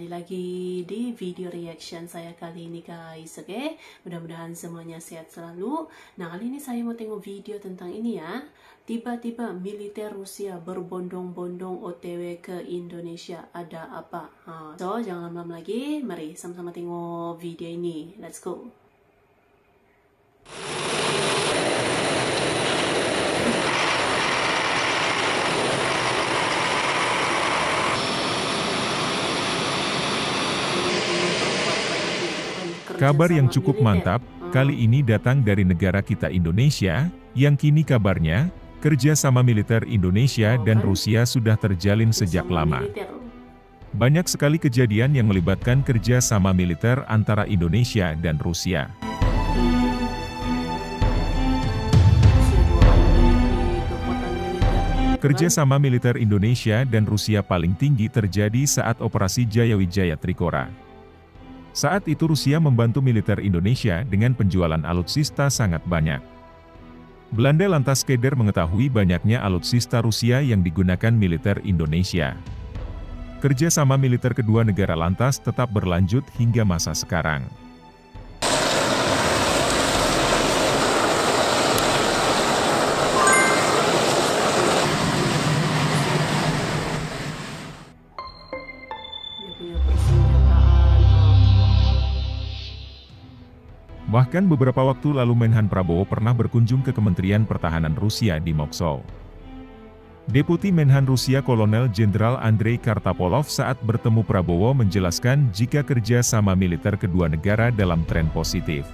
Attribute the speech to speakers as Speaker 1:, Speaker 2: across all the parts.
Speaker 1: kembali lagi di video reaction saya kali ini guys. Oke, mudah-mudahan semuanya sehat selalu. Nah, kali ini saya mau tengok video tentang ini ya. Tiba-tiba militer Rusia berbondong-bondong OTW ke Indonesia, ada apa? So, jangan lama-lama lagi, mari sama-sama tengok video ini. Let's go.
Speaker 2: Kabar yang cukup mantap, kali ini datang dari negara kita Indonesia, yang kini kabarnya, kerjasama militer Indonesia dan Rusia sudah terjalin sejak lama. Banyak sekali kejadian yang melibatkan kerjasama militer antara Indonesia dan Rusia. Kerjasama militer Indonesia dan Rusia paling tinggi terjadi saat Operasi Jayawijaya Trikora. Saat itu Rusia membantu militer Indonesia dengan penjualan alutsista sangat banyak. Belanda lantas keder mengetahui banyaknya alutsista Rusia yang digunakan militer Indonesia. Kerjasama militer kedua negara lantas tetap berlanjut hingga masa sekarang. Bahkan beberapa waktu lalu Menhan Prabowo pernah berkunjung ke Kementerian Pertahanan Rusia di Moskow. Deputi Menhan Rusia Kolonel Jenderal Andrei Kartapolov saat bertemu Prabowo menjelaskan jika kerjasama militer kedua negara dalam tren positif.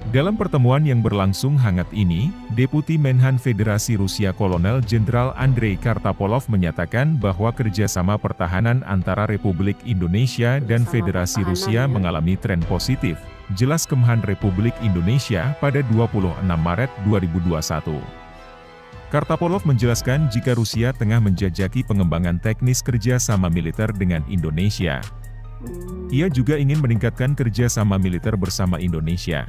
Speaker 2: Dalam pertemuan yang berlangsung hangat ini, Deputi Menhan Federasi Rusia Kolonel Jenderal Andrei Kartapolov menyatakan bahwa kerjasama pertahanan antara Republik Indonesia dan Federasi Rusia mengalami tren positif, jelas Kemhan Republik Indonesia pada 26 Maret 2021. Kartapolov menjelaskan jika Rusia tengah menjajaki pengembangan teknis kerjasama militer dengan Indonesia. Ia juga ingin meningkatkan kerjasama militer bersama Indonesia.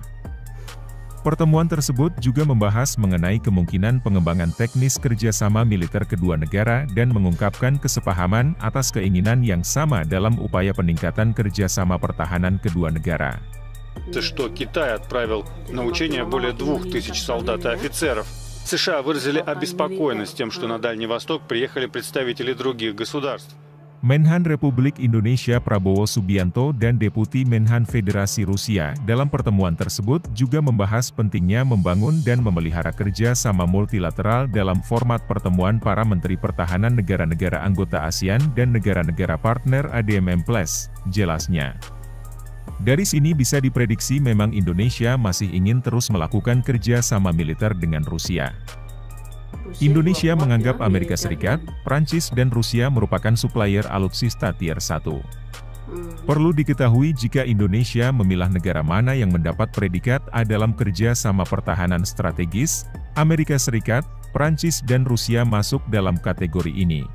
Speaker 2: Pertemuan tersebut juga membahas mengenai kemungkinan pengembangan teknis kerjasama militer kedua negara dan mengungkapkan kesepahaman atas keinginan yang sama dalam upaya peningkatan kerjasama pertahanan kedua negara.
Speaker 3: Что Китай отправил на учения более 2000 солдат и офицеров. США выразили обеспокоенность тем, что на Дальний Восток приехали представители других государств.
Speaker 2: Menhan Republik Indonesia Prabowo Subianto dan Deputi Menhan Federasi Rusia dalam pertemuan tersebut juga membahas pentingnya membangun dan memelihara kerjasama multilateral dalam format pertemuan para Menteri Pertahanan negara-negara anggota ASEAN dan negara-negara partner ADMM+, jelasnya. Dari sini bisa diprediksi memang Indonesia masih ingin terus melakukan kerjasama militer dengan Rusia. Indonesia menganggap Amerika Serikat, Prancis dan Rusia merupakan supplier alutsista tier 1. Perlu diketahui jika Indonesia memilah negara mana yang mendapat predikat A dalam kerjasama pertahanan strategis, Amerika Serikat, Prancis dan Rusia masuk dalam kategori ini.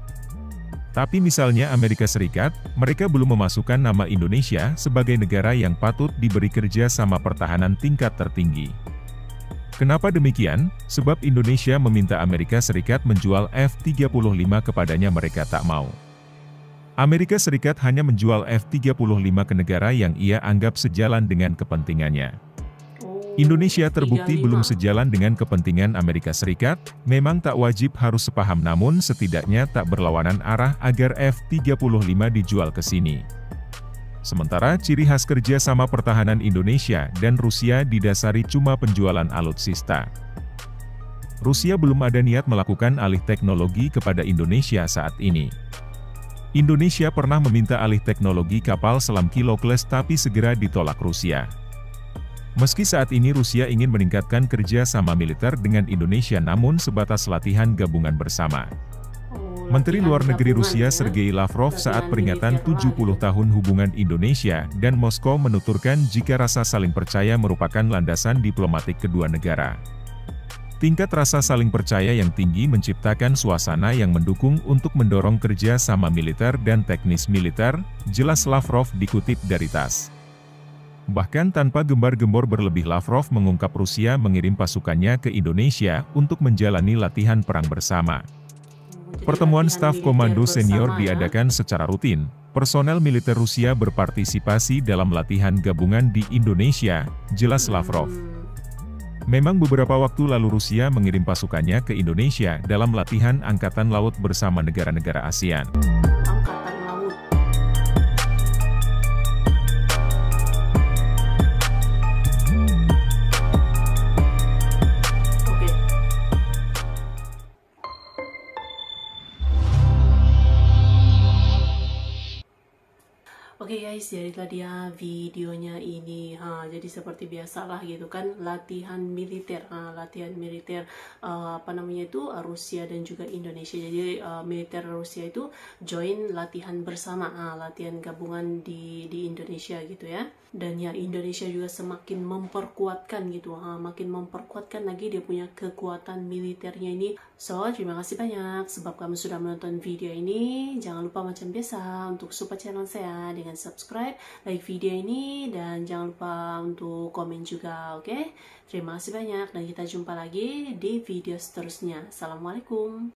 Speaker 2: Tapi misalnya Amerika Serikat, mereka belum memasukkan nama Indonesia sebagai negara yang patut diberi kerjasama pertahanan tingkat tertinggi. Kenapa demikian? Sebab Indonesia meminta Amerika Serikat menjual F-35 kepadanya, mereka tak mau. Amerika Serikat hanya menjual F-35 ke negara yang ia anggap sejalan dengan kepentingannya. Indonesia terbukti belum sejalan dengan kepentingan Amerika Serikat, memang tak wajib harus sepaham namun setidaknya tak berlawanan arah agar F-35 dijual ke sini. Sementara ciri khas kerjasama pertahanan Indonesia dan Rusia didasari cuma penjualan alutsista. Rusia belum ada niat melakukan alih teknologi kepada Indonesia saat ini. Indonesia pernah meminta alih teknologi kapal selam Kilokles tapi segera ditolak Rusia. Meski saat ini Rusia ingin meningkatkan kerjasama militer dengan Indonesia namun sebatas latihan gabungan bersama. Menteri Luar Negeri Rusia Sergei Lavrov saat peringatan 70 tahun hubungan Indonesia dan Moskow menuturkan jika rasa saling percaya merupakan landasan diplomatik kedua negara. Tingkat rasa saling percaya yang tinggi menciptakan suasana yang mendukung untuk mendorong kerja sama militer dan teknis militer, jelas Lavrov dikutip dari TASS. Bahkan tanpa gembar-gembor berlebih Lavrov mengungkap Rusia mengirim pasukannya ke Indonesia untuk menjalani latihan perang bersama. Pertemuan staf komando senior diadakan secara rutin, personel militer Rusia berpartisipasi dalam latihan gabungan di Indonesia, jelas Lavrov. Memang beberapa waktu lalu Rusia mengirim pasukannya ke Indonesia dalam latihan Angkatan Laut bersama negara-negara ASEAN.
Speaker 1: Angkatan Laut. Oke. Oke guys, jadi tadi ya videonya ini, jadi seperti biasalah gitu kan, latihan militer, apa namanya itu Rusia dan juga Indonesia. Jadi militer Rusia itu join latihan bersama, latihan gabungan di Indonesia gitu ya. Dan ya Indonesia juga semakin memperkuatkan gitu, makin memperkuatkan lagi dia punya kekuatan militernya ini. So terima kasih banyak sebab kamu sudah menonton video ini. Jangan lupa macam biasa untuk support channel saya dengan subscribe, like video ini, dan jangan lupa untuk komen juga, oke? Terima kasih banyak dan kita jumpa lagi di video seterusnya. Assalamualaikum.